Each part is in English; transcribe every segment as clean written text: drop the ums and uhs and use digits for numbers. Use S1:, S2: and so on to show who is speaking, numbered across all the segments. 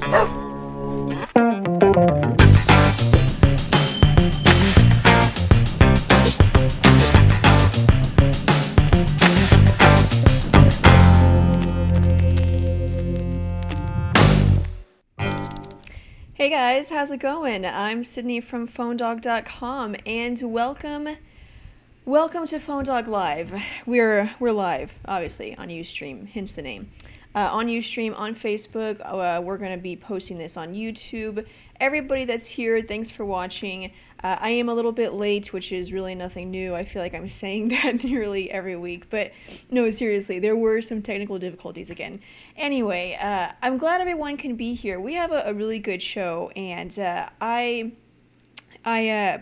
S1: Hey guys, how's it going? I'm Sydney from PhoneDog.com and welcome to PhoneDog Live. We're live, obviously, on Ustream, hence the name. On Ustream, on Facebook, we're going to be posting this on YouTube. Everybody that's here, thanks for watching. I am a little bit late, which is really nothing new. I feel like I'm saying that nearly every week, but no, seriously, there were some technical difficulties again. Anyway, I'm glad everyone can be here. We have a really good show, and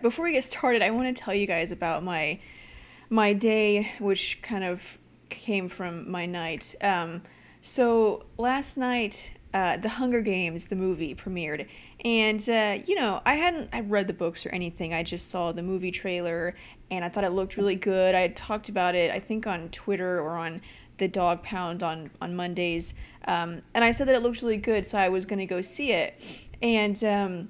S1: before we get started, I want to tell you guys about my day, which kind of came from my night. So last night, The Hunger Games, the movie, premiered. And, I read the books or anything. I just saw the movie trailer, and I thought it looked really good. I had talked about it, I think, on Twitter or on the Dog Pound on Mondays. And I said that it looked really good, so I was going to go see it. And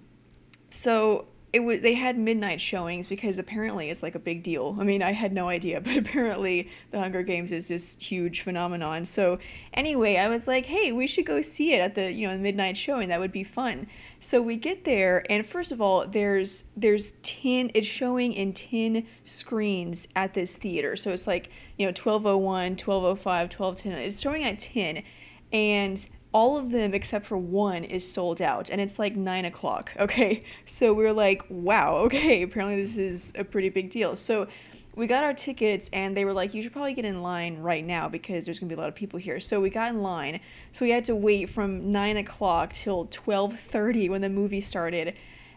S1: so they had midnight showings because apparently it's like a big deal. I mean, I had no idea, but apparently The Hunger Games is this huge phenomenon. So anyway, I was like, hey, we should go see it at the midnight showing. That would be fun. So we get there, and first of all, there's 10. It's showing in 10 screens at this theater. So it's like 12:01, 12:05, 12:10. It's showing at 10, and all of them except for one is sold out, and it's like 9 o'clock, okay? So we were like, wow, okay, apparently this is a pretty big deal. So we got our tickets, and they were like, you should probably get in line right now because there's going to be a lot of people here. So we got in line, so we had to wait from 9 o'clock till 12:30 when the movie started.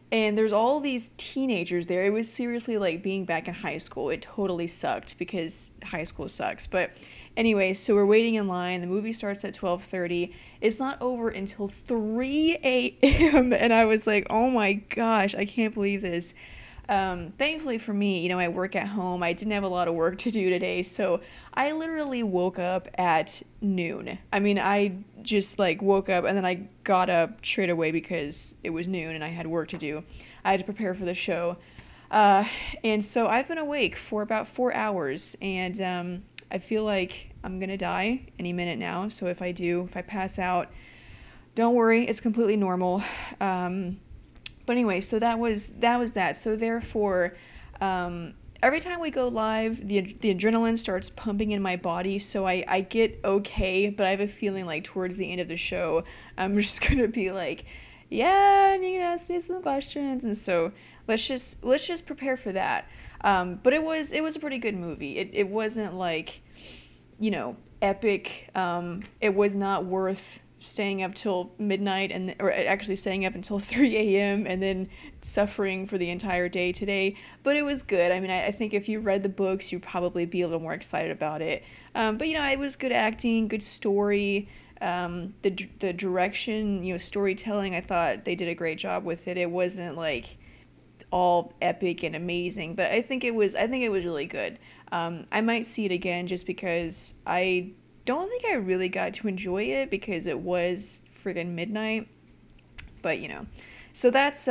S1: And there's all these teenagers there. It was seriously like being back in high school. It totally sucked because high school sucks. But anyway, so we're waiting in line. The movie starts at 12:30. It's not over until 3 a.m. And I was like, oh my gosh, I can't believe this. Thankfully for me, I work at home. I didn't have a lot of work to do today, so I literally woke up at noon. I mean, I just woke up and then I got up straight away because it was noon and I had work to do. I had to prepare for the show. And so I've been awake for about 4 hours, and I feel like I'm gonna die any minute now. So if I pass out, don't worry, it's completely normal. But anyway, so that was that. So therefore, every time we go live, the adrenaline starts pumping in my body, so I get okay, but I have a feeling like towards the end of the show, I'm just gonna be like, yeah, and you can ask me some questions, and so let's just prepare for that. But it was a pretty good movie. It wasn't like, epic. It was not worth staying up till midnight or actually staying up until 3 a.m. and then suffering for the entire day today, but it was good. I mean, I think if you read the books, you'd probably be a little more excited about it. But it was good acting, good story, the direction, storytelling. I thought they did a great job with it. It wasn't like all epic and amazing, but I think it was really good. I might see it again just because I don't think I really got to enjoy it because it was friggin' midnight. But so that's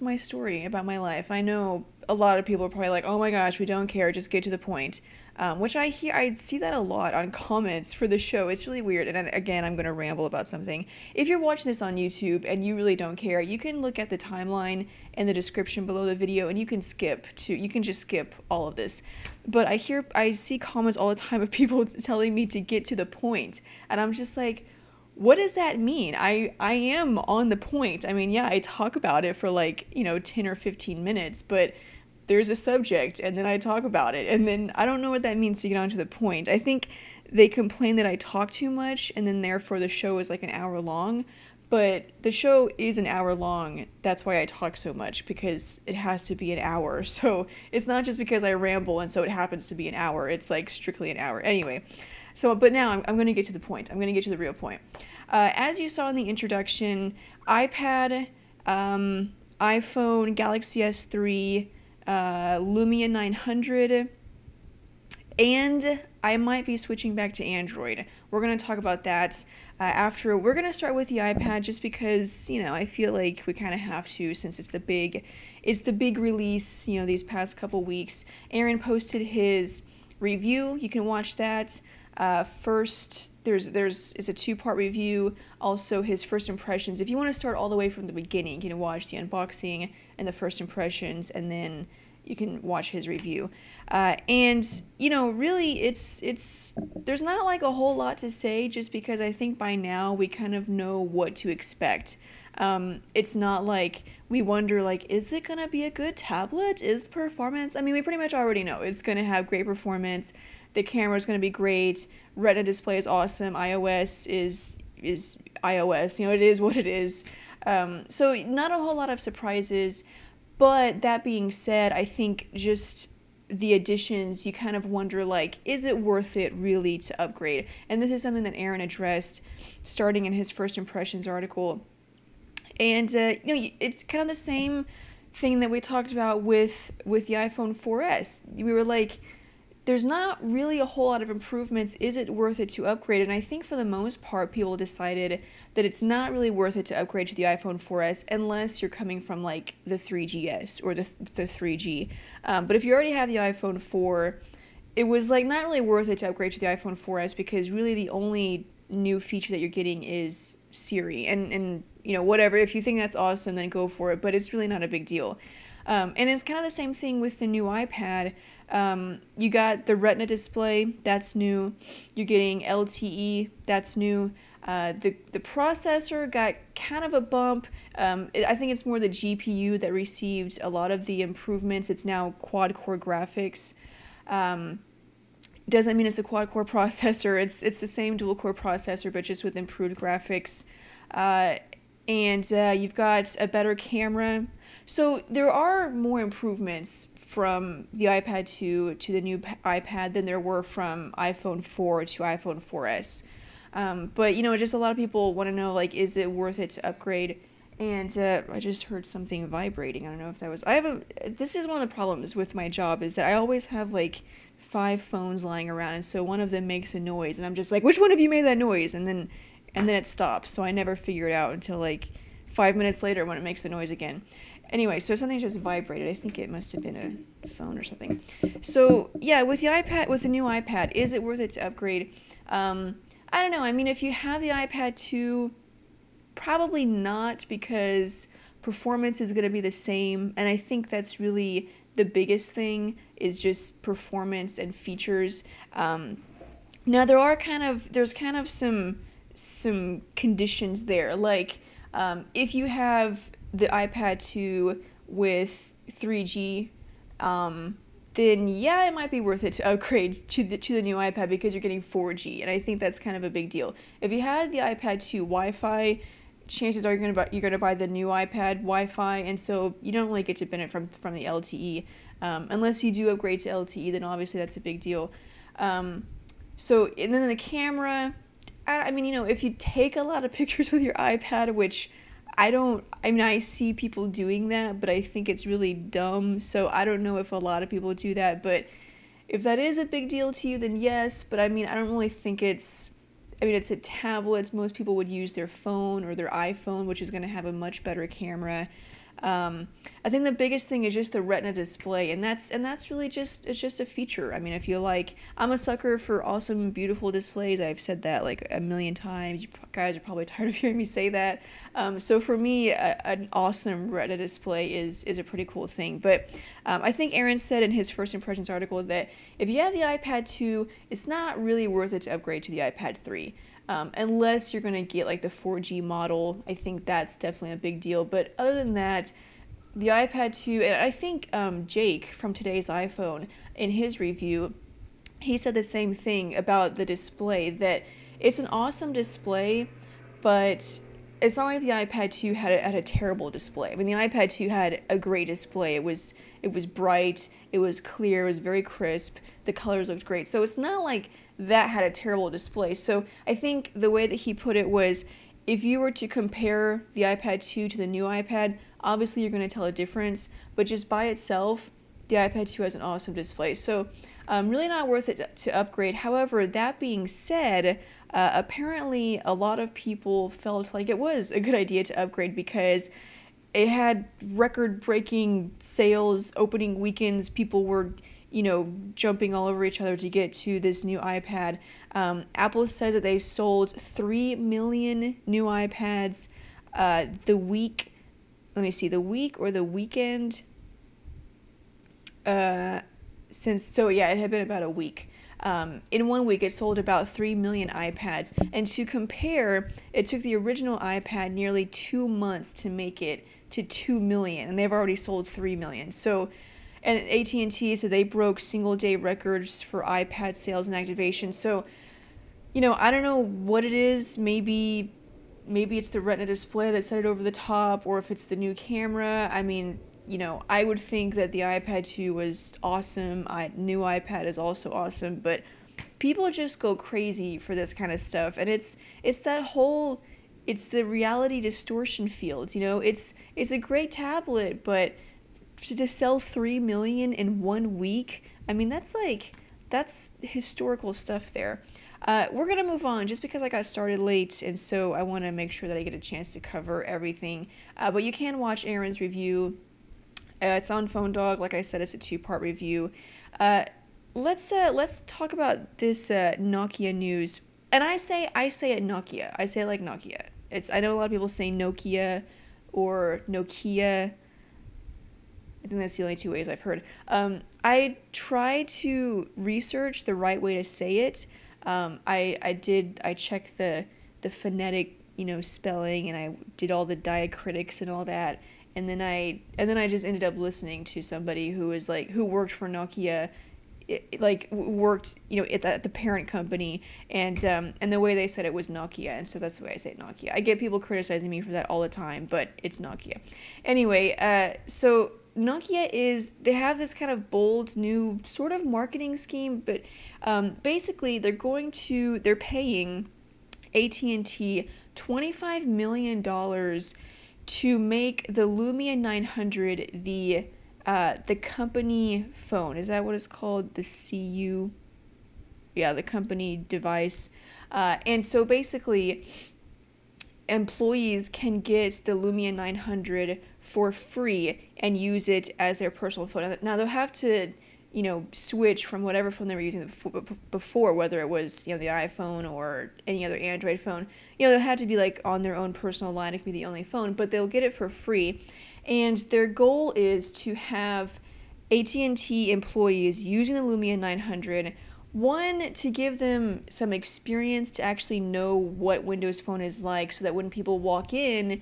S1: my story about my life. I know a lot of people are probably like, oh my gosh, we don't care, just get to the point. Which I see that a lot on comments for the show. It's really weird. And again, I'm going to ramble about something. If you're watching this on YouTube and you really don't care, you can look at the timeline and the description below the video, and you can just skip all of this. But I see comments all the time of people telling me to get to the point, and I'm just like, what does that mean? I am on the point. I mean, yeah, I talk about it for 10 or 15 minutes, but there's a subject, and then I talk about it, and then I don't know what that means to get on to the point. I think they complain that I talk too much, and then therefore the show is an hour long, but the show is an hour long. That's why I talk so much, because it has to be an hour. So it's not just because I ramble and so it happens to be an hour. It's strictly an hour. Anyway, so but now I'm going to get to the point. I'm going to get to the real point. As you saw in the introduction, iPad, iPhone, Galaxy S3, Lumia 900, and I might be switching back to Android. We're going to talk about that after. We're going to start with the iPad just because, I feel like we kind of have to, since it's the big release, these past couple weeks. Aaron posted his review. You can watch that. First, it's a two-part review. Also, his first impressions. If you want to start all the way from the beginning, you can watch the unboxing and the first impressions, and then you can watch his review. Really, it's there's not like a whole lot to say, just because I think by now we kind of know what to expect. It's not like we wonder, like, is it gonna be a good tablet? Is performance? I mean, we pretty much already know it's gonna have great performance. The camera's gonna be great. Retina display is awesome. iOS is iOS. It is what it is. So not a whole lot of surprises. But that being said, I think just the additions, you kind of wonder, like, is it worth it really to upgrade? And this is something that Aaron addressed starting in his first impressions article. And, it's kind of the same thing that we talked about with the iPhone 4S. We were like, there's not really a whole lot of improvements. Is it worth it to upgrade? And I think for the most part, people decided that it's not really worth it to upgrade to the iPhone 4S unless you're coming from like the 3GS or the 3G. But if you already have the iPhone 4, it was like not really worth it to upgrade to the iPhone 4S because really the only new feature that you're getting is Siri. And whatever, if you think that's awesome, then go for it. But it's really not a big deal. And it's kind of the same thing with the new iPad. You got the Retina display, that's new. You're getting LTE, that's new. The processor got kind of a bump. I think it's more the GPU that received a lot of the improvements. It's now quad-core graphics. Doesn't mean it's a quad-core processor. It's the same dual-core processor, but just with improved graphics. And you've got a better camera. So there are more improvements from the iPad 2 to the new iPad than there were from iPhone 4 to iPhone 4S. But, just a lot of people want to know, like, is it worth it to upgrade? And I just heard something vibrating. I don't know if that was... This is one of the problems with my job, is that I always have, like, 5 phones lying around, and so one of them makes a noise, and I'm just like, which one of you made that noise? And then it stops, so I never figure it out until, like, 5 minutes later when it makes the noise again. Anyway, so something just vibrated. I think it must have been a phone or something. So, yeah, with the new iPad, is it worth it to upgrade? I don't know. I mean, if you have the iPad 2, probably not, because performance is going to be the same, and I think that's really the biggest thing, is just performance and features. Now, there's kind of some conditions there, like if you have the iPad 2 with 3G, then yeah, it might be worth it to upgrade to the new iPad because you're getting 4G, and I think that's kind of a big deal. If you had the iPad 2 Wi-Fi, chances are you're gonna buy the new iPad Wi-Fi, and so you don't really get to benefit from the LTE, unless you do upgrade to LTE. Then obviously that's a big deal. And then the camera, I mean, if you take a lot of pictures with your iPad, which I see people doing that, but I think it's really dumb, so I don't know if a lot of people do that, but if that is a big deal to you, then yes, but I mean, I don't really think it's a tablet. Most people would use their phone or their iPhone, which is going to have a much better camera. I think the biggest thing is just the Retina display, and that's really just a feature. I mean, I'm a sucker for awesome, beautiful displays. I've said that like a million times. You guys are probably tired of hearing me say that. So for me, an awesome Retina display is a pretty cool thing. But I think Aaron said in his first impressions article that if you have the iPad 2, it's not really worth it to upgrade to the iPad 3. Unless you're going to get like the 4G model. I think that's definitely a big deal. But other than that, the iPad 2, and I think Jake from Today's iPhone, in his review, he said the same thing about the display, that it's an awesome display, but it's not like the iPad 2 had a terrible display. I mean, the iPad 2 had a great display. It was bright, it was clear, it was very crisp, the colors looked great. So it's not like that had a terrible display. So I think the way that he put it was, if you were to compare the iPad 2 to the new iPad, obviously you're going to tell a difference, but just by itself, the iPad 2 has an awesome display. So really not worth it to upgrade. However, that being said, apparently a lot of people felt like it was a good idea to upgrade because it had record-breaking sales opening weekends. People were, jumping all over each other to get to this new iPad. Apple said that they sold 3 million new iPads the week. Let me see, the week or the weekend. It had been about a week. In 1 week, it sold about 3 million iPads. And to compare, it took the original iPad nearly 2 months to make it to 2 million, and they've already sold 3 million. So, and AT&T said they broke single-day records for iPad sales and activation. So, I don't know what it is. Maybe it's the Retina display that set it over the top, or if it's the new camera. I mean, I would think that the iPad 2 was awesome. New iPad is also awesome, but people just go crazy for this kind of stuff, and it's the reality distortion field. It's a great tablet, but to sell 3 million in 1 week, I mean, that's historical stuff there. We're going to move on just because I got started late, and so I want to make sure that I get a chance to cover everything. But you can watch Aaron's review. It's on PhoneDog. Like I said, it's a 2-part review. Let's talk about this Nokia news. And I say it Nokia. I say it like Nokia. I know a lot of people say Nokia or Nokia. I think that's the only 2 ways I've heard. I try to research the right way to say it. I checked the phonetic, spelling, and I did all the diacritics and all that. And then I just ended up listening to somebody who worked for Nokia, worked at the parent company, and the way they said it was Nokia, and so that's the way I say Nokia. I get people criticizing me for that all the time, but it's Nokia. Anyway, so Nokia they have this kind of bold new sort of marketing scheme, but basically they're paying AT&T $25 million to make the Lumia 900 the company phone. Is that what it's called? The CU? Yeah, the company device. And so basically, employees can get the Lumia 900 for free and use it as their personal phone. Now they'll have to, switch from whatever phone they were using before, whether it was, the iPhone or any other Android phone. They'll have to be on their own personal line. It can be the only phone, but they'll get it for free. And their goal is to have AT&T employees using the Lumia 900, one, to give them some experience to actually know what Windows Phone is like, so that when people walk in,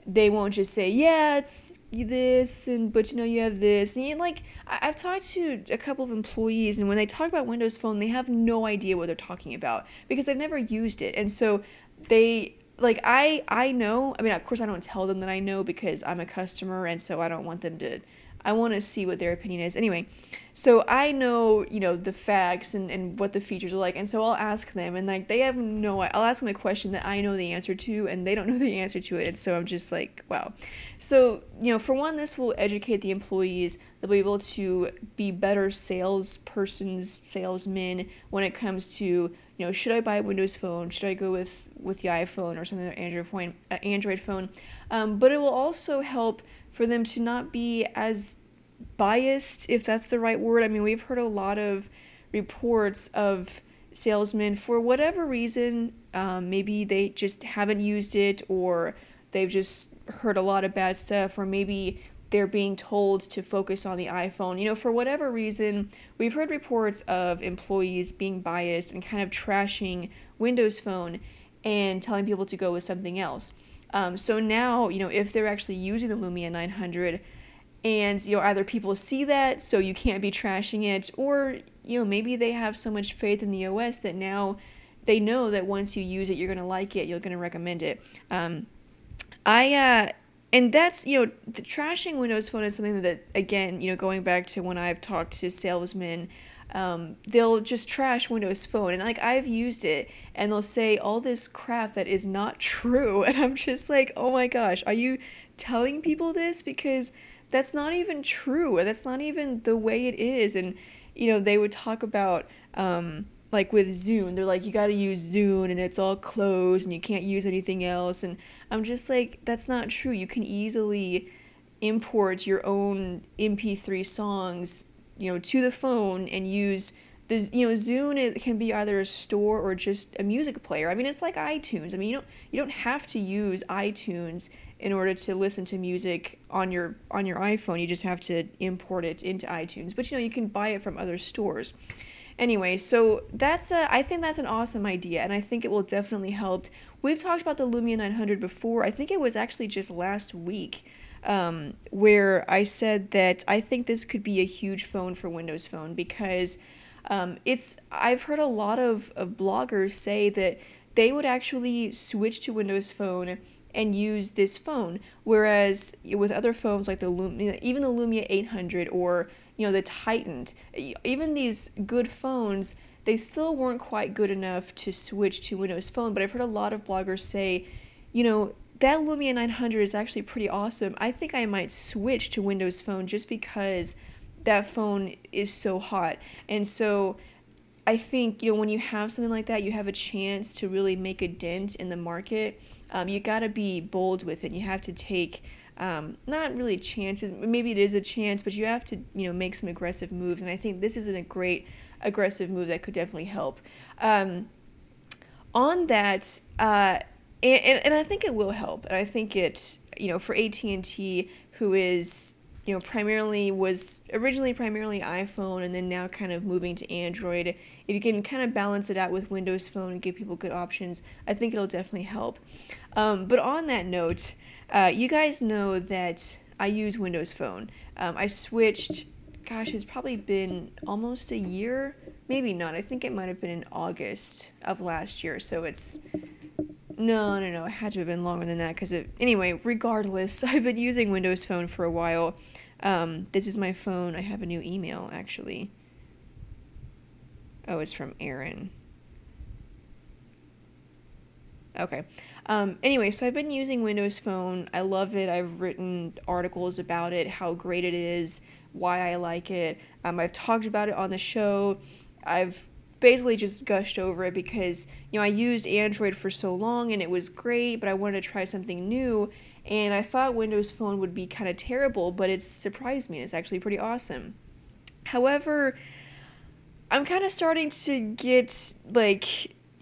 S1: they won't just say, yeah, it's this, but you have this. And I've talked to a couple of employees, and when they talk about Windows Phone, they have no idea what they're talking about because they've never used it. And so they, I know, I mean, of course I don't tell them that I know because I'm a customer, and so I don't want them to, I want to see what their opinion is. Anyway, so I know, the facts and what the features are like, and so I'll ask them, and they have I'll ask them a question that I know the answer to, and they don't know the answer to it, and so I'm just like, wow. So, for one, this will educate the employees. They'll be able to be better salesmen when it comes to, should I buy a Windows Phone? Should I go with the iPhone or something, Android phone? But it will also help for them to not be as biased, if that's the right word. I mean, we've heard a lot of reports of salesmen, for whatever reason, maybe they just haven't used it, or they've just heard a lot of bad stuff, or maybe they're being told to focus on the iPhone. For whatever reason, we've heard reports of employees being biased and kind of trashing Windows Phone and telling people to go with something else. So now, if they're actually using the Lumia 900, and either people see that, so you can't be trashing it, or maybe they have so much faith in the OS that now they know that once you use it, you're going to like it, you're going to recommend it. And that's, the trashing Windows Phone is something that, again, going back to when I've talked to salesmen, they'll just trash Windows Phone, and I've used it, and they'll say all this crap that is not true, and I'm just like, oh my gosh, are you telling people this? Because that's not even true. That's not even the way it is. And, they would talk about, like with Zune, they're like, you got to use Zune and it's all closed and you can't use anything else. And I'm just like, that's not true. You can easily import your own MP3 songs, to the phone and use this. Zune, it can be either a store or just a music player. I mean, it's like iTunes. I mean, you don't have to use iTunes in order to listen to music on your iPhone. You just have to import it into iTunes. But you can buy it from other stores. Anyway, so I think that's an awesome idea, and I think it will definitely help. We've talked about the Lumia 900 before. I think it was actually just last week, where I said that I think this could be a huge phone for Windows Phone because I've heard a lot of bloggers say that they would actually switch to Windows Phone and use this phone, whereas with other phones like the Lumia, even the Lumia 800 or the Titan, even these good phones, they still weren't quite good enough to switch to Windows Phone. But I've heard a lot of bloggers say, that Lumia 900 is actually pretty awesome. I think I might switch to Windows Phone just because that phone is so hot. And so I think, when you have something like that, you have a chance to really make a dent in the market. You got to be bold with it. You have to take, not really chances, maybe it is a chance, but you have to, make some aggressive moves. And I think this is a great aggressive move that could definitely help. On that, and I think it will help. And I think it, for AT&T, who is, was originally primarily iPhone and then now kind of moving to Android, if you can kind of balance it out with Windows Phone and give people good options, I think it'll definitely help. But on that note, you guys know that I use Windows Phone. I switched, gosh, it's probably been almost a year, maybe not. I think it might have been in August of last year, so it's... No, it had to have been longer than that anyway, regardless, I've been using Windows Phone for a while. This is my phone. I have a new email, actually. Oh, it's from Aaron. Okay. Anyway, so I've been using Windows Phone. I love it. I've written articles about it, how great it is, why I like it. I've talked about it on the show. I've basically just gushed over it because, I used Android for so long and it was great, but I wanted to try something new, and I thought Windows Phone would be kind of terrible, but it's surprised me. It's actually pretty awesome. However, I'm kind of starting to get,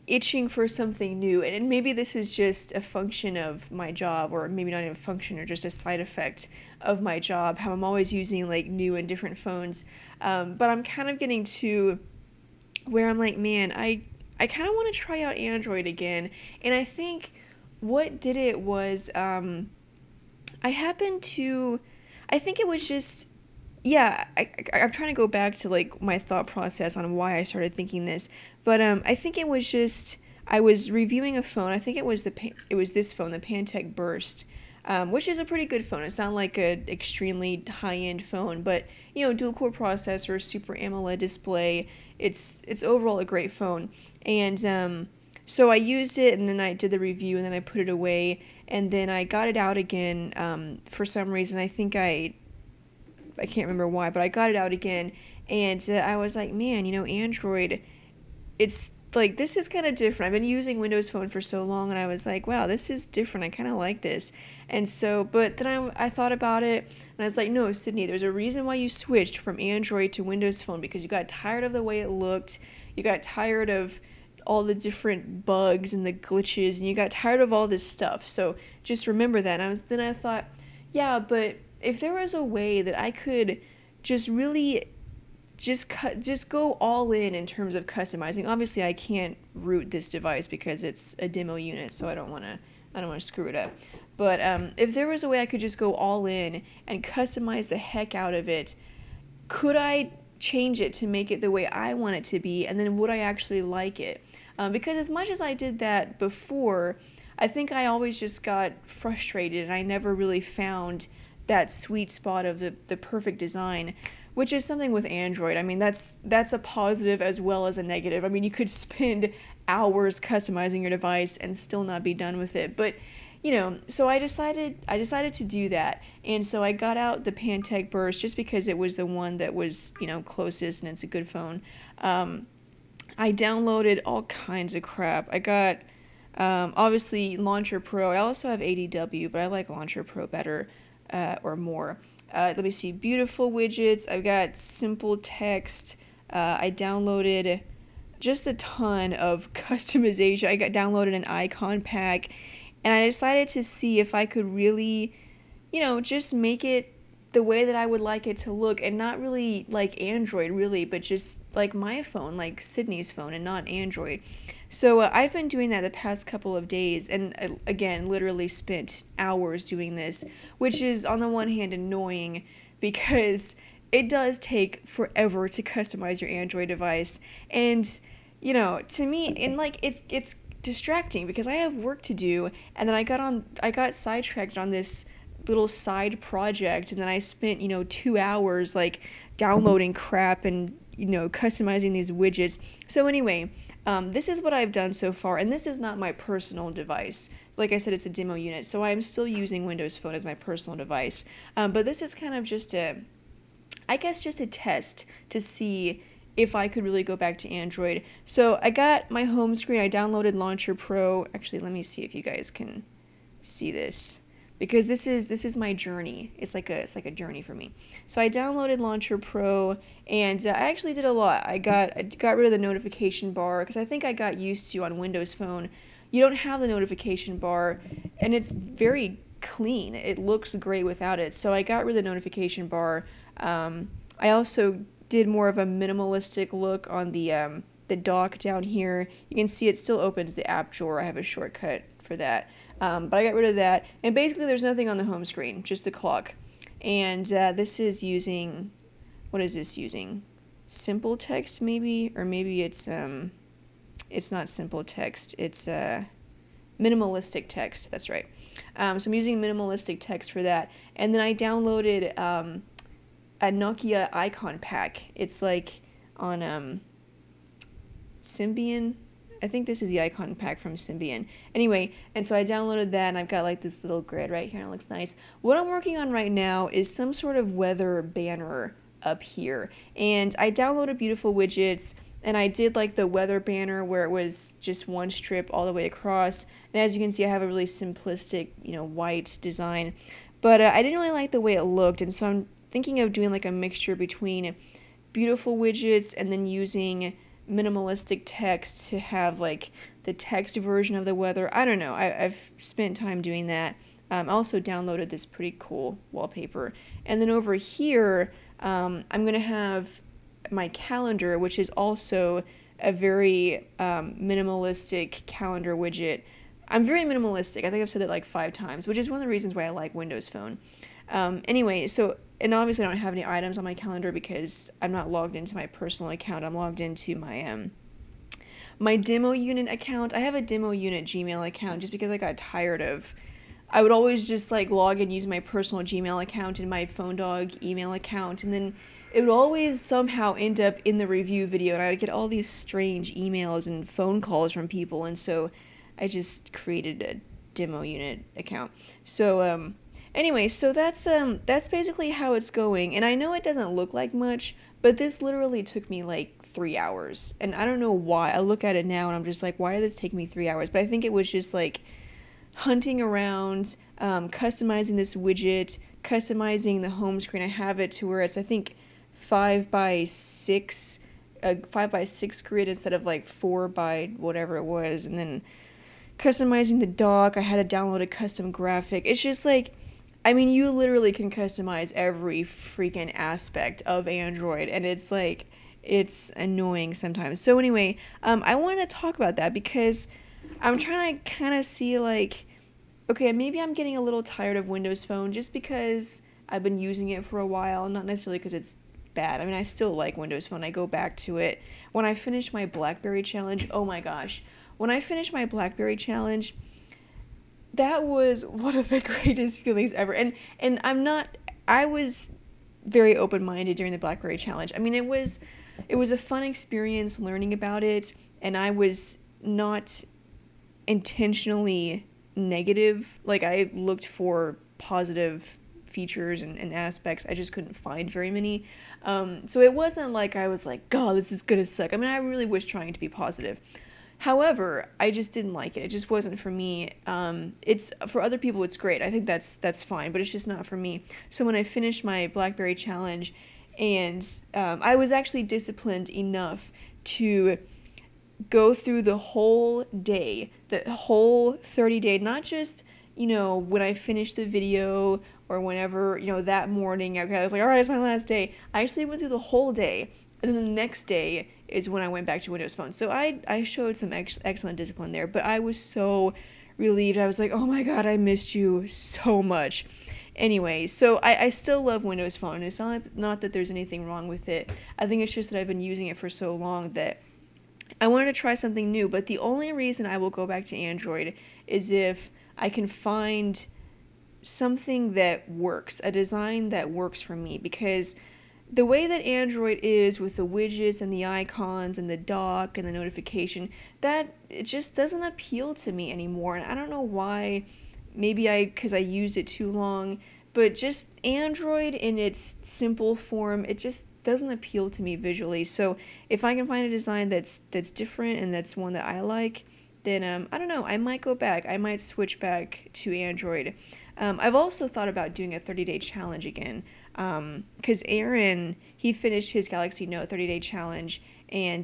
S1: itching for something new, and maybe this is just a function of my job, or maybe not even a function, or just a side effect of my job, how I'm always using, new and different phones, but I'm kind of getting to where I'm like, man, I kind of want to try out Android again. And I think what did it was, I think it was just, I'm trying to go back to my thought process on why I started thinking this. But I think it was just, I was reviewing a phone. I think it was this phone, the Pantech Burst, which is a pretty good phone. It's not like a extremely high-end phone, but dual-core processor, Super AMOLED display. It's overall a great phone. And so I used it, and then I did the review, and then I put it away, and then I got it out again for some reason. I think I can't remember why, but I got it out again, and I was like, man, Android, it's this is kind of different. I've been using Windows Phone for so long, and I was like, wow, this is different. I kind of like this. And so, but then I thought about it, and I was like, no, Sydney, there's a reason why you switched from Android to Windows Phone, because you got tired of the way it looked, you got tired of all the different bugs and the glitches, and you got tired of all this stuff. So just remember that. And then I thought, yeah, but if there was a way that I could just really just go all in terms of customizing. Obviously, I can't root this device because it's a demo unit, so I don't want to screw it up. But if there was a way I could just go all in and customize the heck out of it, could I change it to make it the way I want it to be, and then would I actually like it? Because as much as I did that before, I think I always just got frustrated, and I never really found that sweet spot of the perfect design, which is something with Android. I mean, that's a positive as well as a negative. I mean, you could spend hours customizing your device and still not be done with it. But, so I decided to do that. And so I got out the Pantech Burst just because it was the one that was, closest and it's a good phone. I downloaded all kinds of crap. I got, obviously, Launcher Pro. I also have ADW, but I like Launcher Pro better, or more. Let me see, beautiful widgets. I've got simple text. I downloaded just a ton of customization. I downloaded an icon pack, and I decided to see if I could really, just make it the way that I would like it to look, and not really like Android really, but just like my phone, like Sydney's phone, and not Android. So I've been doing that the past couple of days, and again, literally spent hours doing this, which is on the one hand annoying because it does take forever to customize your Android device, and to me, and like it's distracting because I have work to do, and then I got sidetracked on this little side project, and then I spent 2 hours like downloading crap and customizing these widgets. So anyway, this is what I've done so far, and this is not my personal device. Like I said, it's a demo unit, so I'm still using Windows Phone as my personal device. But this is kind of just a test to see if I could really go back to Android. So I got my home screen. I downloaded Launcher Pro. Actually, let me see if you guys can see this, because this is my journey. It's like a journey for me. So I downloaded Launcher Pro, and I actually did a lot. I got rid of the notification bar because I think I got used to on Windows Phone. You don't have the notification bar, and it's very clean. It looks great without it. So I got rid of the notification bar. I also did more of a minimalistic look on the dock down here. You can see it still opens the app drawer. I have a shortcut for that. But I got rid of that. And basically there's nothing on the home screen, just the clock. And this is using, what is this using? Simple text maybe? Or maybe it's not simple text. It's minimalistic text. That's right. So I'm using minimalistic text for that. And then I downloaded a Nokia icon pack. It's like on Symbian. I think this is the icon pack from Symbian. Anyway, and so I downloaded that, and I've got like this little grid right here, and it looks nice. What I'm working on right now is some sort of weather banner up here. And I downloaded beautiful widgets, and I did like the weather banner where it was just one strip all the way across. And as you can see, I have a really simplistic, white design. But I didn't really like the way it looked, and so I'm thinking of doing like a mixture between beautiful widgets and then using minimalistic text to have like the text version of the weather. I don't know. I've spent time doing that. I also downloaded this pretty cool wallpaper. And then over here, I'm going to have my calendar, which is also a very minimalistic calendar widget. I'm very minimalistic. I think I've said that like 5 times, which is one of the reasons why I like Windows Phone. Anyway, so, and obviously I don't have any items on my calendar because I'm not logged into my personal account. I'm logged into my my demo unit account. I have a demo unit Gmail account just because I got tired of, I would always just like log and use my personal Gmail account and my PhoneDog email account, and then it would always somehow end up in the review video, and I would get all these strange emails and phone calls from people, and so I just created a demo unit account. So, anyway, so that's basically how it's going, and I know it doesn't look like much, but this literally took me like 3 hours, and I don't know why. I look at it now and I'm just like, why did this take me 3 hours? But I think it was just like hunting around, customizing this widget, customizing the home screen. I have it to where it's, I think, 5x6 grid instead of like 4 by whatever it was, and then customizing the dock. I had to download a custom graphic. It's just like, I mean, you literally can customize every freaking aspect of Android, and it's like, it's annoying sometimes. So anyway, I want to talk about that because I'm trying to kind of see like, okay, maybe I'm getting a little tired of Windows Phone just because I've been using it for a while, not necessarily because it's bad. I mean, I still like Windows Phone. I go back to it. When I finished my BlackBerry challenge, oh my gosh. When I finished my BlackBerry challenge, that was one of the greatest feelings ever. And I was very open-minded during the BlackBerry challenge. I mean, it was a fun experience learning about it, and I was not intentionally negative. Like, I looked for positive features and aspects. I just couldn't find very many. So it wasn't like I was like, God, this is gonna suck. I mean, I really was trying to be positive. However, I just didn't like it. It just wasn't for me. It's for other people. It's great. I think that's fine, but it's just not for me. So when I finished my BlackBerry challenge, and I was actually disciplined enough to go through the whole day, the whole 30-day, not just, when I finished the video or whenever, that morning, okay, I was like, all right, it's my last day. I actually went through the whole day, and then the next day is when I went back to Windows Phone. So I showed some excellent discipline there, but I was so relieved. I was like, oh my God, I missed you so much. Anyway, so I still love Windows Phone. It's not that there's anything wrong with it. I think it's just that I've been using it for so long that I wanted to try something new, but the only reason I will go back to Android is if I can find something that works, a design that works for me, because the way that Android is with the widgets and the icons and the dock and the notification, that it just doesn't appeal to me anymore, and I don't know why. Maybe because I used it too long, but just Android in its simple form, it just doesn't appeal to me visually. So if I can find a design that's different and that's one that I like, then I don't know, I might go back. I might switch back to Android. I've also thought about doing a 30-day challenge again, because Aaron, he finished his Galaxy Note 30-day challenge, and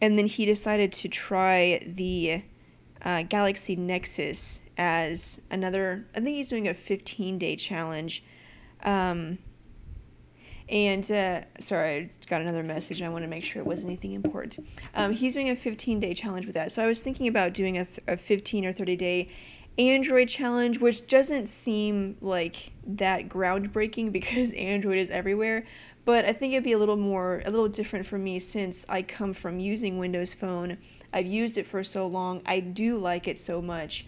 S1: then he decided to try the Galaxy Nexus as another. I think he's doing a 15-day challenge. Sorry, I got another message and I want to make sure it wasn't anything important. He's doing a 15-day challenge with that. So I was thinking about doing a 15 or 30-day Android challenge, which doesn't seem like that groundbreaking because Android is everywhere. But I think it'd be a little different for me since I come from using Windows Phone. I've used it for so long. I do like it so much.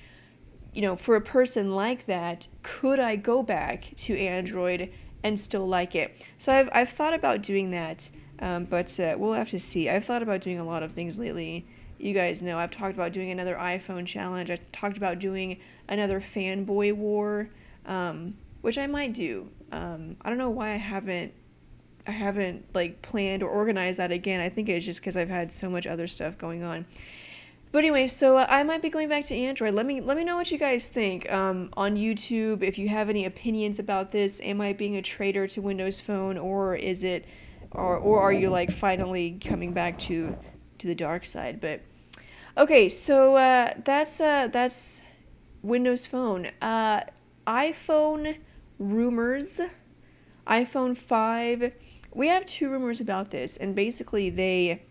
S1: For a person like that, could I go back to Android and still like it? So I've thought about doing that, but we'll have to see. I've thought about doing a lot of things lately. You guys know I've talked about doing another iPhone challenge. I talked about doing another fanboy war, which I might do. I don't know why I haven't like planned or organized that again. I think it's just because I've had so much other stuff going on. But anyway, so I might be going back to Android. Let me know what you guys think on YouTube. If you have any opinions about this, am I being a traitor to Windows Phone, or is it, or are you like finally coming back to the dark side? But okay, so that's Windows Phone. iPhone rumors. iPhone 5. We have two rumors about this, and basically they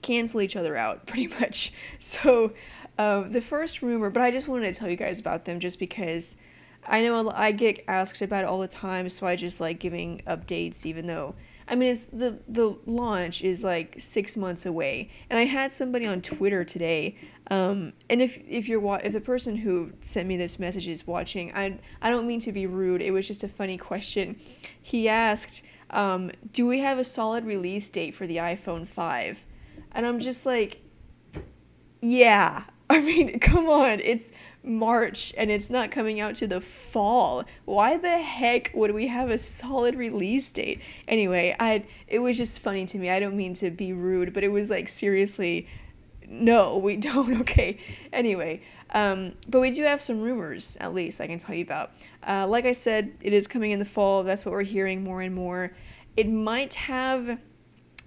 S1: cancel each other out pretty much. So the first rumor, but I just wanted to tell you guys about them just because I know I get asked about it all the time, so I just like giving updates, even though it's the launch is like 6 months away. And I had somebody on Twitter today, and if the person who sent me this message is watching, I don't mean to be rude. It was just a funny question. He asked, do we have a solid release date for the iPhone 5? And I'm just like, yeah. Come on, it's March and it's not coming out to the fall. Why the heck would we have a solid release date? Anyway, it was just funny to me. I don't mean to be rude, but it was like, seriously, no, we don't. Okay. Anyway, but we do have some rumors, at least I can tell you about. Like I said, it is coming in the fall. That's what we're hearing more and more. It might have,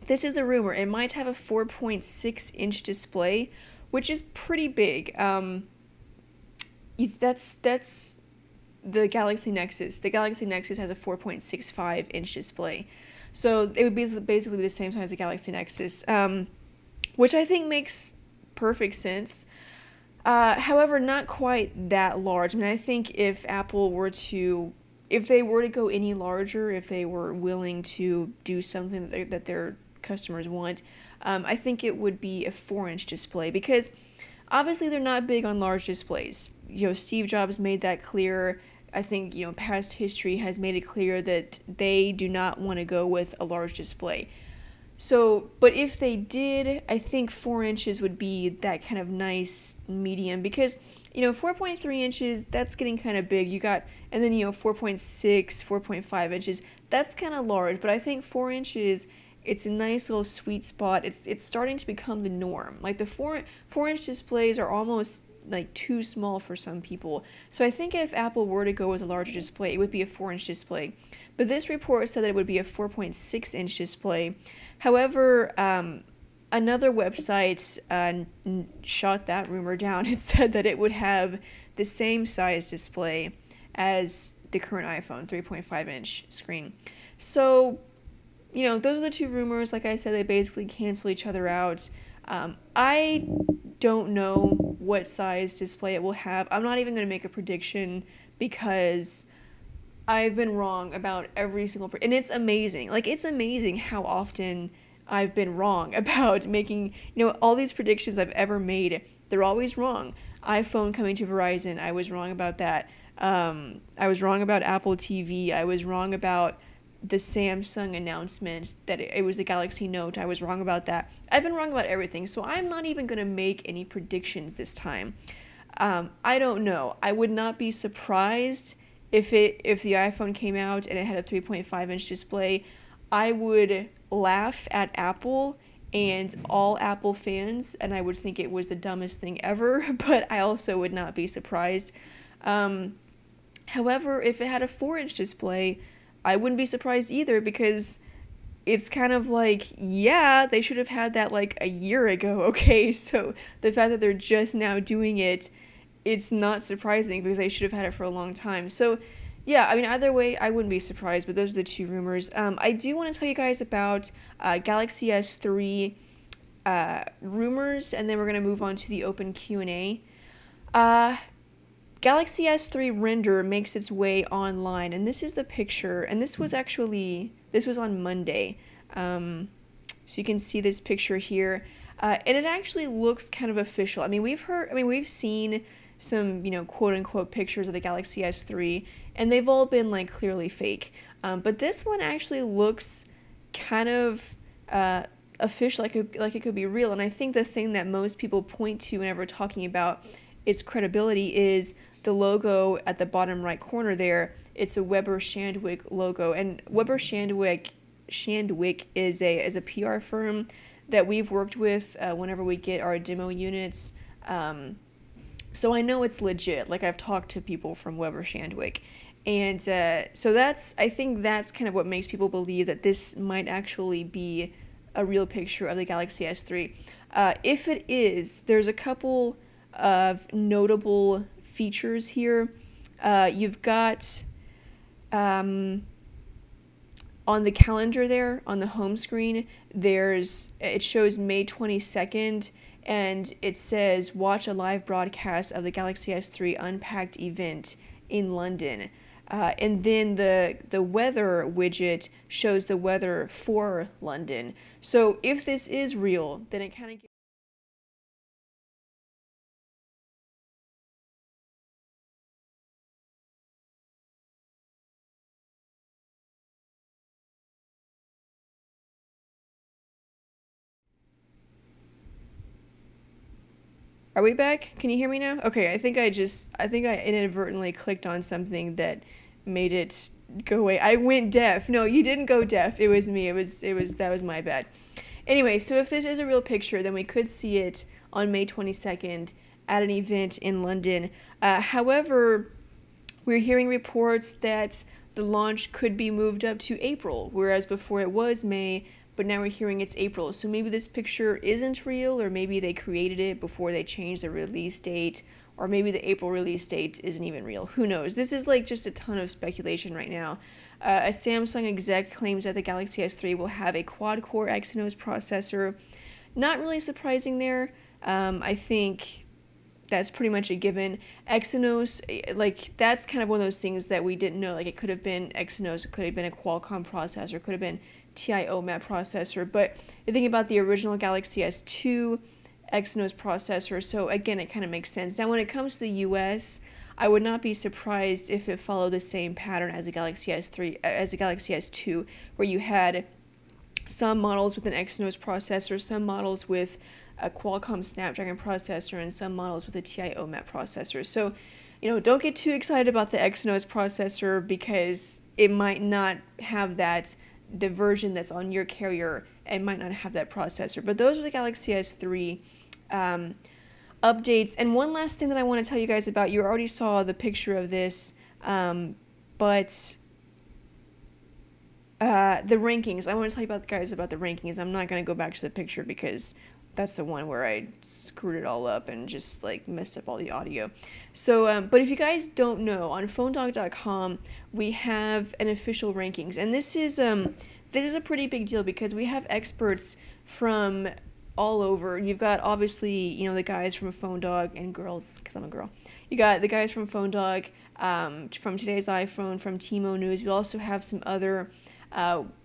S1: this is the rumor, it might have a 4.6-inch display, which is pretty big. That's the Galaxy Nexus. The Galaxy Nexus has a 4.65-inch display. So it would be basically the same size as the Galaxy Nexus, which I think makes perfect sense. However, not quite that large. I think if they were to go any larger, if they were willing to do something that their customers want, I think it would be a 4-inch display, because obviously they're not big on large displays. Steve Jobs made that clear. I think, past history has made it clear that they do not want to go with a large display. So, but if they did, I think 4 inches would be that kind of nice medium because, 4.3 inches, that's getting kind of big. You got, and then, 4.6, 4.5 inches, that's kind of large. But I think 4 inches, it's a nice little sweet spot. It's starting to become the norm. Like the 4-inch displays are almost like too small for some people. So I think if Apple were to go with a larger display, it would be a 4-inch display. But this report said that it would be a 4.6-inch display. However, another website shot that rumor down. It said that it would have the same size display as the current iPhone, 3.5-inch screen. So, those are the two rumors. Like I said, they basically cancel each other out. I don't know what size display it will have. I'm not even going to make a prediction because I've been wrong about every single and it's amazing. Like, it's amazing how often I've been wrong about making, all these predictions I've ever made. They're always wrong. iPhone coming to Verizon, I was wrong about that. I was wrong about Apple TV. I was wrong about the Samsung announcement that it was the Galaxy Note. I was wrong about that. I've been wrong about everything, so I'm not even going to make any predictions this time. I don't know. I would not be surprised if the iPhone came out and it had a 3.5-inch display. I would laugh at Apple and all Apple fans, and I would think it was the dumbest thing ever, but I also would not be surprised. However, if it had a 4-inch display, I wouldn't be surprised either because it's kind of like, yeah, they should have had that like a year ago, okay? So the fact that they're just now doing it, it's not surprising because they should have had it for a long time. So yeah, I mean, either way, I wouldn't be surprised, but those are the two rumors. I do want to tell you guys about Galaxy S3 rumors, and then we're going to move on to the open Q&A. Galaxy S3 render makes its way online, and this is the picture, and this was on Monday. So you can see this picture here, and it actually looks kind of official. I mean, we've seen some, quote-unquote pictures of the Galaxy S3, and they've all been, like, clearly fake. But this one actually looks kind of official, like it could be real. And I think the thing that most people point to whenever talking about its credibility is the logo at the bottom right corner there. It's a Weber Shandwick logo, and Weber Shandwick is a PR firm that we've worked with whenever we get our demo units. So I know it's legit. Like, I've talked to people from Weber Shandwick. And so I think that's kind of what makes people believe that this might actually be a real picture of the Galaxy S3. If it is, there's a couple of notable features here. You've got on the calendar there, on the home screen, it shows May 22nd, and it says, watch a live broadcast of the Galaxy S3 Unpacked event in London. And then the weather widget shows the weather for London. So if this is real, then it kind of gives... Are we back? Can you hear me now? Okay, I think I inadvertently clicked on something that made it go away. I went deaf. No, you didn't go deaf. It was me. That was my bad. Anyway, so if this is a real picture, then we could see it on May 22nd at an event in London. However, we're hearing reports that the launch could be moved up to April, whereas before it was May, but now we're hearing it's April. So maybe this picture isn't real, or maybe they created it before they changed the release date, or maybe the April release date isn't even real. Who knows? This is like just a ton of speculation right now. A Samsung exec claims that the Galaxy S3 will have a quad-core Exynos processor. Not really surprising there. I think that's pretty much a given. Exynos, like, that's kind of one of those things that we didn't know. Like, it could have been Exynos, it could have been a Qualcomm processor, it could have been TI-OMAP processor, but you think about the original Galaxy S2 Exynos processor, so again, it kind of makes sense. Now, when it comes to the US, I would not be surprised if it followed the same pattern as the Galaxy S2, where you had some models with an Exynos processor, some models with a Qualcomm Snapdragon processor, and some models with a TI OMAP processor. So, don't get too excited about the Exynos processor because it might not have the version that's on your carrier, and might not have that processor. But those are the Galaxy S3 updates. And one last thing that I want to tell you guys about, you already saw the picture of this, but the rankings. I want to tell you about the rankings. I'm not going to go back to the picture because that's the one where I screwed it all up and just messed up all the audio. So, but if you guys don't know, on PhoneDog.com we have an official rankings, and this is a pretty big deal because we have experts from all over. You've got obviously the guys from PhoneDog, and girls because I'm a girl. You got the guys from PhoneDog, from Today's iPhone, from Timo News. We also have some other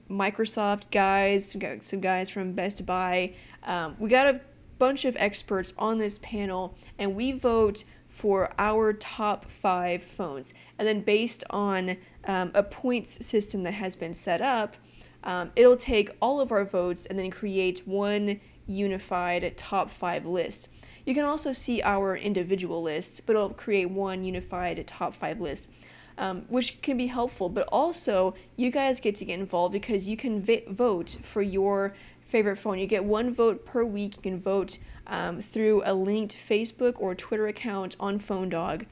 S1: Microsoft guys, we got some guys from Best Buy. We got a bunch of experts on this panel, and we vote for our top 5 phones. And then based on a points system that has been set up, it'll take all of our votes and then create one unified top 5 list. You can also see our individual lists, but it'll create one unified top 5 list. Which can be helpful, but also you guys get to get involved because you can vote for your favorite phone. You get 1 vote per week. You can vote through a linked Facebook or Twitter account on PhoneDog.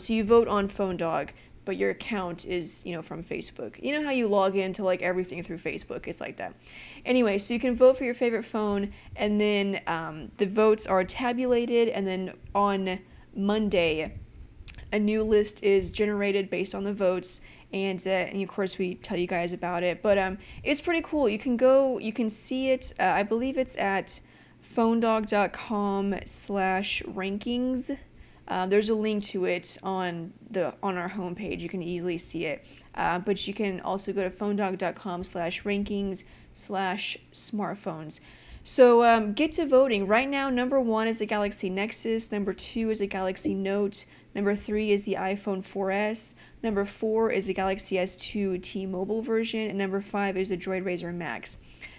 S1: So you vote on PhoneDog, but your account is, from Facebook. You know how you log into everything through Facebook? It's like that. Anyway, so you can vote for your favorite phone, and then the votes are tabulated, and then on Monday, a new list is generated based on the votes, and of course we tell you guys about it. But it's pretty cool. You can see it. I believe it's at phonedog.com/rankings. There's a link to it on our homepage. You can easily see it. But you can also go to phonedog.com/rankings/smartphones. So get to voting. Right now, number 1 is the Galaxy Nexus. Number 2 is the Galaxy Note. Number 3 is the iPhone 4S. Number 4 is the Galaxy S2 T-Mobile version. And number 5 is the Droid Razr Max.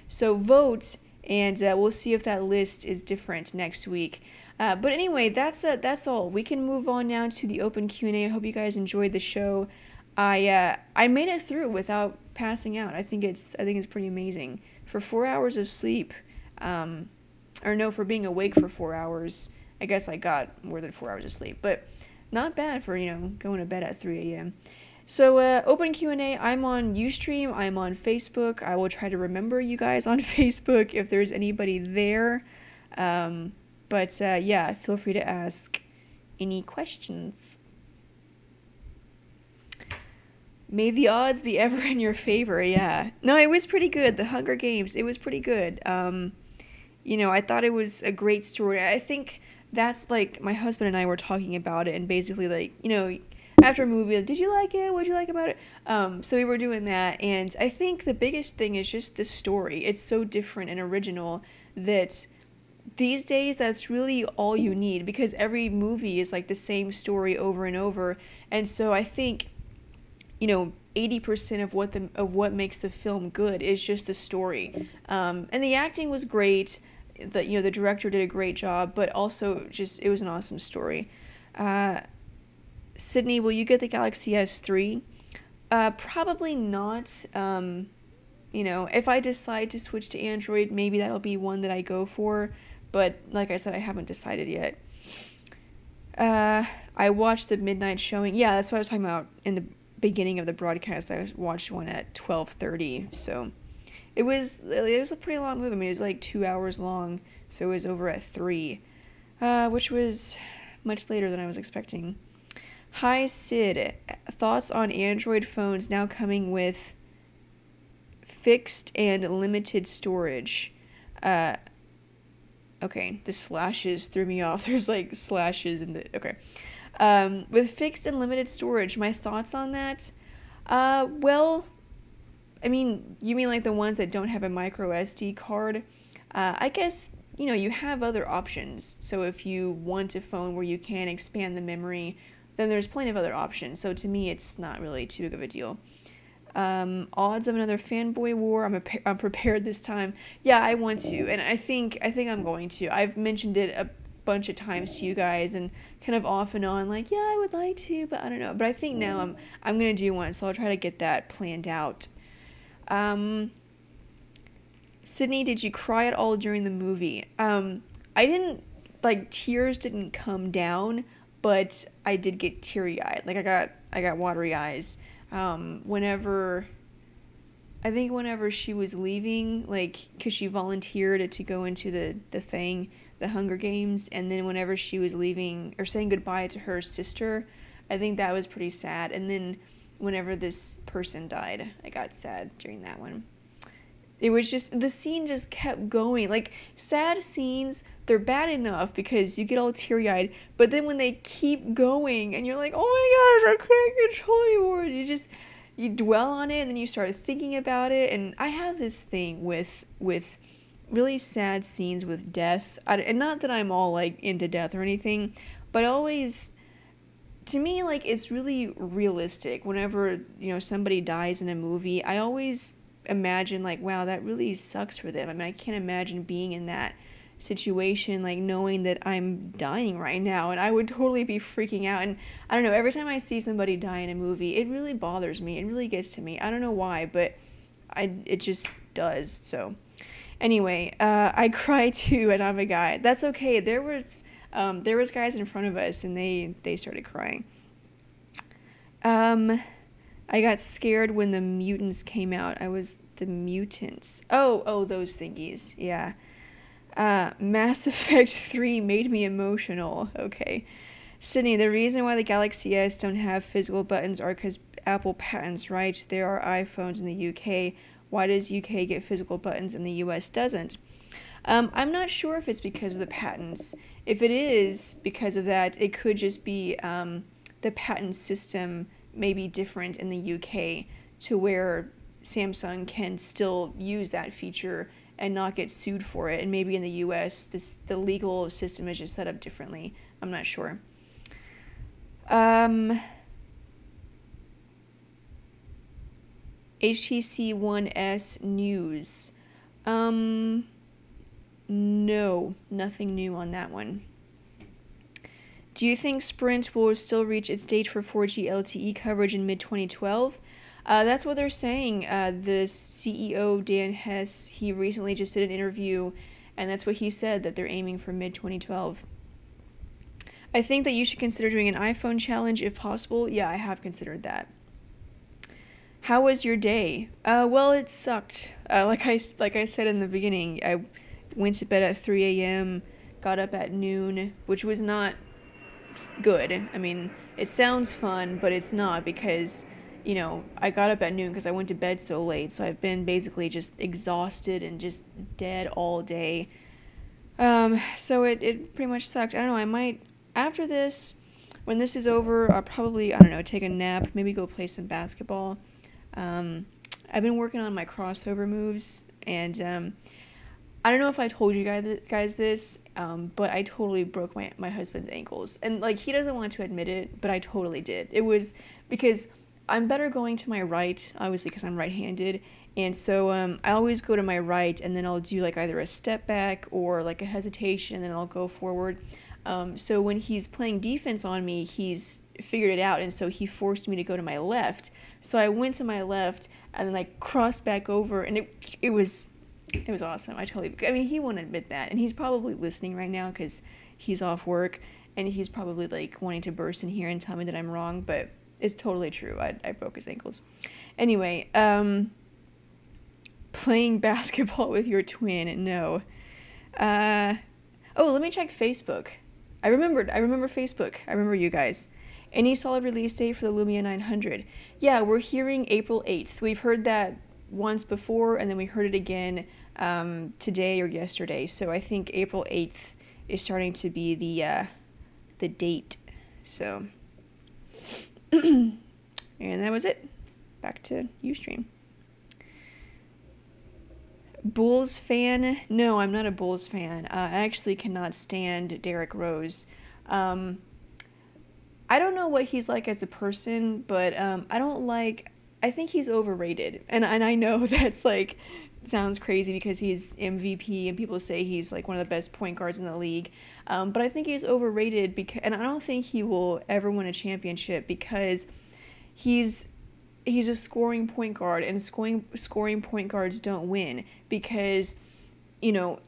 S1: So vote, and we'll see if that list is different next week. But anyway, that's all. We can move on now to the open Q&A. I hope you guys enjoyed the show. I made it through without passing out. I think it's pretty amazing. For 4 hours of sleep, for being awake for 4 hours, I guess I got more than 4 hours of sleep. But not bad for, going to bed at 3 a.m. So, open Q&A, I'm on Ustream, I'm on Facebook. I will try to remember you guys on Facebook if there's anybody there. Yeah, feel free to ask any questions. May the odds be ever in your favor, yeah. No, it was pretty good. The Hunger Games, it was pretty good. I thought it was a great story. I think that's my husband and I were talking about it, and basically after a movie, did you like it? What did you like about it? So we were doing that, and I think the biggest thing is just the story. It's so different and original that these days that's really all you need, because every movie is the same story over and over. And so I think 80% of what makes the film good is just the story. And the acting was great. The director did a great job, but also just it was an awesome story. Sydney, will you get the Galaxy S3? Probably not. If I decide to switch to Android, maybe that'll be one that I go for. But like I said, I haven't decided yet. I watched the midnight showing. Yeah, that's what I was talking about in the beginning of the broadcast. I watched one at 12:30, so it was a pretty long movie. I mean, it was 2 hours long, so it was over at 3, which was much later than I was expecting. Hi, Sid. Thoughts on Android phones now coming with fixed and limited storage? Okay, the slashes threw me off. There's slashes in the... Okay. With fixed and limited storage, my thoughts on that? Well, I mean, you mean the ones that don't have a micro SD card? I guess, you have other options. So if you want a phone where you can expand the memory, then there's plenty of other options. So to me, it's not really too big of a deal. Odds of another fanboy war. I'm prepared this time. Yeah, I want to, and I think I'm going to. I've mentioned it a bunch of times to you guys, and kind of off and on, like, yeah, I would like to, but I don't know. But I think now I'm gonna do one, so I'll try to get that planned out. Um, Sydney, did you cry at all during the movie? I didn't, like, tears didn't come down, but I did get teary eyed. Like, I got watery eyes. Whenever I think whenever she was leaving, like, because she volunteered to go into the thing, the Hunger Games, and then whenever she was leaving or saying goodbye to her sister, I think that was pretty sad. And then whenever this person died, I got sad during that one. It was just, the scene just kept going. Like, sad scenes, they're bad enough because you get all teary-eyed, but then when they keep going and you're like, oh my gosh, I can't control anymore, you dwell on it and then you start thinking about it. And I have this thing with really sad scenes with death. And not that I'm all, like, into death or anything, but always, to me, like, it's really realistic. Whenever, somebody dies in a movie, I always imagine, like, wow, that really sucks for them. I mean, I can't imagine being in that situation, like, knowing that I'm dying right now, and I would totally be freaking out. And I don't know, every time I see somebody die in a movie, it really bothers me. It really gets to me. I don't know why, but it just does. So anyway, I cry too, and I'm a guy. That's okay. There was guys in front of us, and they started crying. I got scared when the mutants came out. I was the mutants. Oh, those thingies. Yeah. Mass Effect 3 made me emotional. Okay. Sydney, the reason why the Galaxy S don't have physical buttons are because Apple patents, right? There are iPhones in the UK. Why does UK get physical buttons and the US doesn't? I'm not sure if it's because of the patents. If it is because of that, it could just be the patent system may be different in the UK to where Samsung can still use that feature and not get sued for it. And maybe in the US, the legal system is just set up differently. I'm not sure. HTC One S news. No, nothing new on that one. Do you think Sprint will still reach its date for 4G LTE coverage in mid-2012? That's what they're saying. The CEO, Dan Hess, he recently just did an interview, and that's what he said, that they're aiming for mid-2012. I think that you should consider doing an iPhone challenge if possible. Yeah, I have considered that. How was your day? Well, it sucked. Like I said in the beginning, I went to bed at 3 a.m., got up at noon, which was not good. I mean, it sounds fun, but it's not, because, I got up at noon because I went to bed so late, so I've been basically just exhausted and just dead all day. So it pretty much sucked. I don't know, I might, after this, when this is over, I'll probably, I don't know, take a nap, maybe go play some basketball. I've been working on my crossover moves, and I don't know if I told you guys this, but I totally broke my husband's ankles. And, like, he doesn't want to admit it, but I totally did. It was because I'm better going to my right, obviously, because I'm right-handed. And so I always go to my right, and then I'll do, like, either a step back or, like, a hesitation, and then I'll go forward. So when he's playing defense on me, he's figured it out, and so he forced me to go to my left. So I went to my left, and then I crossed back over, and it was awesome. I mean, he won't admit that, and he's probably listening right now because he's off work, and he's probably, like, wanting to burst in here and tell me that I'm wrong, but it's totally true. I broke his ankles. Anyway, playing basketball with your twin, no. Let me check Facebook. I remember Facebook. I remember you guys. Any solid release date for the Lumia 900? Yeah, we're hearing April 8th. We've heard that once before, and then we heard it again today or yesterday. So I think April 8th is starting to be the date. So, and that was it. Back to Ustream. Bulls fan? No, I'm not a Bulls fan. I actually cannot stand Derrick Rose. I don't know what he's like as a person, but I don't like I think he's overrated. And I know that's like sounds crazy because he's MVP and people say he's like one of the best point guards in the league. But I think he's overrated because, and I don't think he will ever win a championship because he's he's a scoring point guard, and scoring point guards don't win because, you know,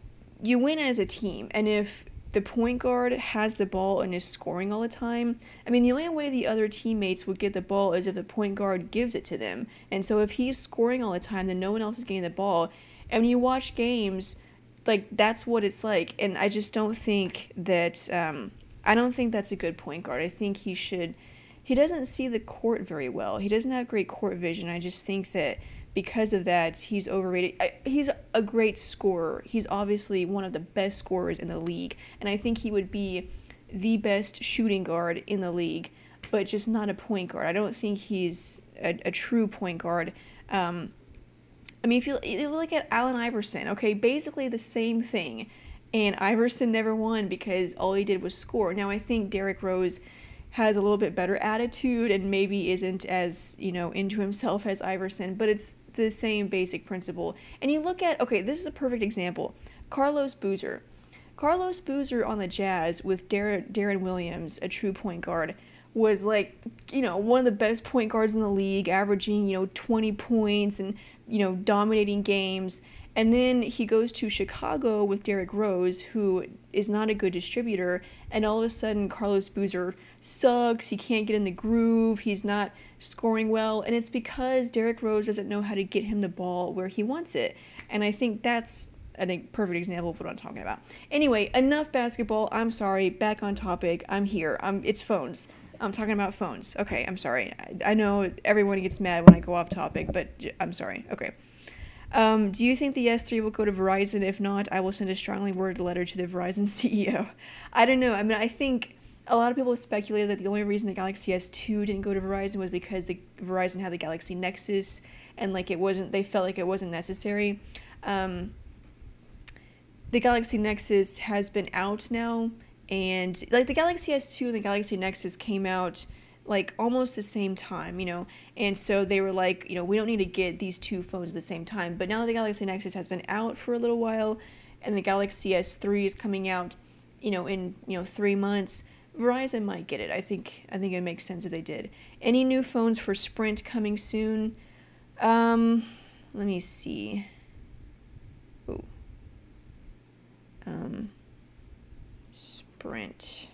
S1: you win as a team. And if the point guard has the ball and is scoring all the time, I mean, the only way the other teammates would get the ball is if the point guard gives it to them. And so if he's scoring all the time, then no one else is getting the ball. And when you watch games, like, that's what it's like. And I just don't think that, I don't think that's a good point guard. I think he doesn't see the court very well. He doesn't have great court vision. I just think that because of that, he's overrated. He's a great scorer. He's obviously one of the best scorers in the league, and I think he would be the best shooting guard in the league, but just not a point guard. I don't think he's a true point guard. I mean, if you look at Allen Iverson, okay, basically the same thing, and Iverson never won because all he did was score. Now, I think Derrick Rose has a little bit better attitude and maybe isn't as, into himself as Iverson, but it's the same basic principle. And you look at, okay, this is a perfect example. Carlos Boozer. Carlos Boozer on the Jazz with Darren Williams, a true point guard, was like, one of the best point guards in the league, averaging, 20 points and, dominating games. And then he goes to Chicago with Derrick Rose, who is not a good distributor, and all of a sudden Carlos Boozer sucks, he can't get in the groove, he's not scoring well, and it's because Derrick Rose doesn't know how to get him the ball where he wants it. And I think that's a perfect example of what I'm talking about. Anyway, enough basketball. I'm sorry, back on topic. I'm here. It's phones. I'm talking about phones. Okay, I'm sorry. I know everyone gets mad when I go off topic, but I'm sorry. Okay. Do you think the S3 will go to Verizon? If not, I will send a strongly worded letter to the Verizon CEO. I don't know. I mean, I think a lot of people have speculated that the only reason the Galaxy S2 didn't go to Verizon was because Verizon had the Galaxy Nexus, and they felt like it wasn't necessary. The Galaxy Nexus has been out now, and the Galaxy S2 and the Galaxy Nexus came out almost the same time, and so they were like, we don't need to get these two phones at the same time. But now the Galaxy Nexus has been out for a little while, and the Galaxy S3 is coming out, in 3 months. Verizon might get it. I think it makes sense if they did. Any new phones for Sprint coming soon? Let me see. Ooh. Sprint.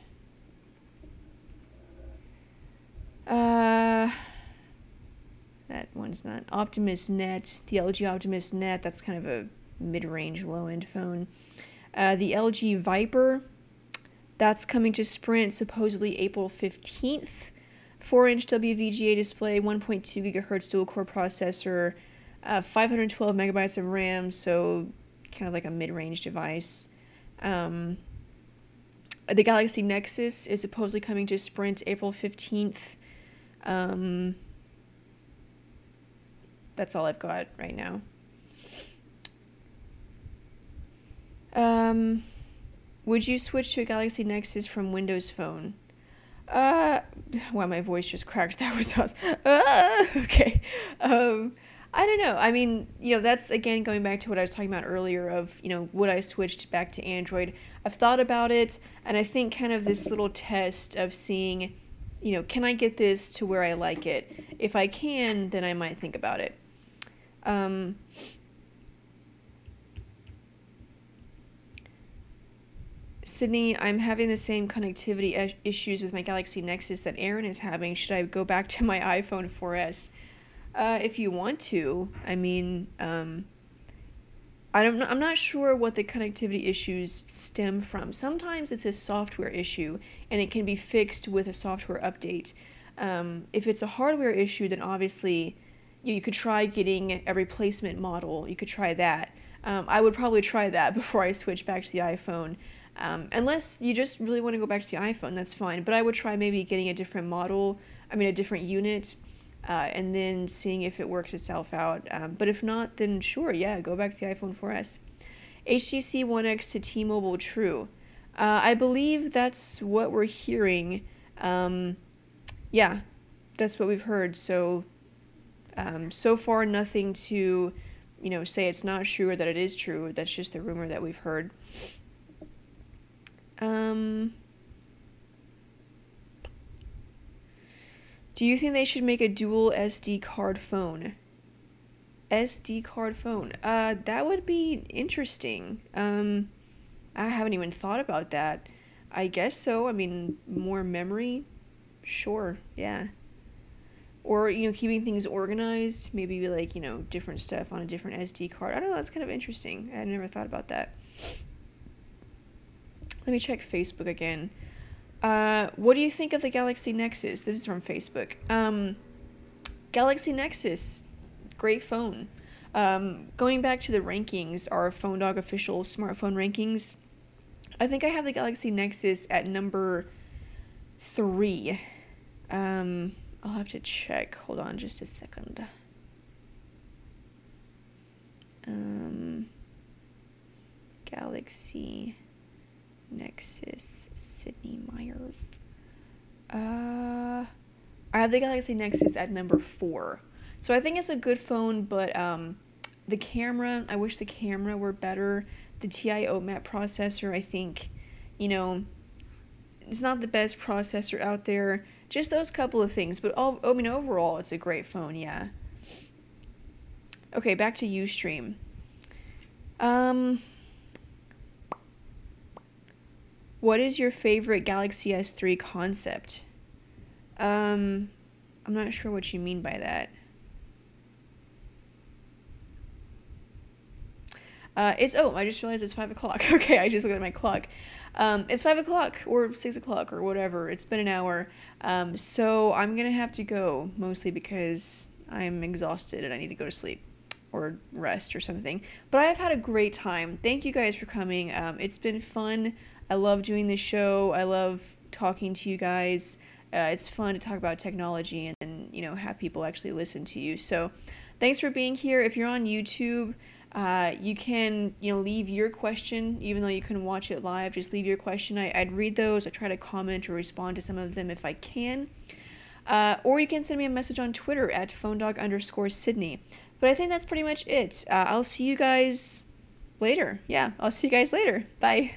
S1: That one's not. Optimus Net, the LG Optimus Net, that's kind of a mid-range, low-end phone. The LG Viper, that's coming to Sprint supposedly April 15th. 4-inch WVGA display, 1.2 gigahertz dual-core processor, 512 megabytes of RAM, so kind of like a mid-range device. The Galaxy Nexus is supposedly coming to Sprint April 15th. That's all I've got right now. Would you switch to a Galaxy Nexus from Windows Phone? Wow, my voice just cracked. That was awesome. Okay. I don't know. I mean, that's, again, going back to what I was talking about earlier of, would I switch back to Android? I've thought about it, and I think kind of this little test of seeing, can I get this to where I like it? If I can, then I might think about it. Sydney, I'm having the same connectivity issues with my Galaxy Nexus that Aaron is having. Should I go back to my iPhone 4S? If you want to. I mean, I'm not sure what the connectivity issues stem from. Sometimes it's a software issue, and it can be fixed with a software update. If it's a hardware issue, then obviously you could try getting a replacement model. You could try that. I would probably try that before I switch back to the iPhone. Unless you just really want to go back to the iPhone, that's fine. But I would try maybe getting a different model, a different unit, and then seeing if it works itself out. But if not, then sure, yeah, go back to the iPhone 4S. HTC One X to T-Mobile True. I believe that's what we're hearing. Yeah, that's what we've heard. So So far, nothing to, say it's not true or that it is true. That's just the rumor that we've heard. Do you think they should make a dual SD card phone? SD card phone. That would be interesting. I haven't even thought about that. I guess so. I mean, more memory? Sure, yeah. Or, keeping things organized, maybe like, different stuff on a different SD card. I don't know, that's kind of interesting. I never thought about that. Let me check Facebook again. What do you think of the Galaxy Nexus? This is from Facebook. Galaxy Nexus, great phone. Going back to the rankings, our PhoneDog official smartphone rankings, I think I have the Galaxy Nexus at number 3. I'll have to check. Hold on just a second. Galaxy Nexus, Sydney Myers. I have the Galaxy Nexus at number 4. So I think it's a good phone, but the camera, I wish the camera were better. The TI OMAP processor, I think, it's not the best processor out there. Just those couple of things, but overall, it's a great phone, yeah. Okay, back to Ustream. What is your favorite Galaxy S3 concept? I'm not sure what you mean by that. I just realized it's 5 o'clock. Okay, I just looked at my clock. It's 5 o'clock or 6 o'clock or whatever. It's been an hour. So I'm going to have to go, mostly because I'm exhausted and I need to go to sleep or rest or something. But I have had a great time. Thank you guys for coming. It's been fun. I love doing this show. I love talking to you guys. It's fun to talk about technology and have people actually listen to you. So thanks for being here. If you're on YouTube, you can, leave your question, even though you couldn't watch it live. Just leave your question. I'd read those. I try to comment or respond to some of them if I can. Or you can send me a message on Twitter at PhoneDog_Sydney. But I think that's pretty much it. I'll see you guys later. Yeah, I'll see you guys later. Bye.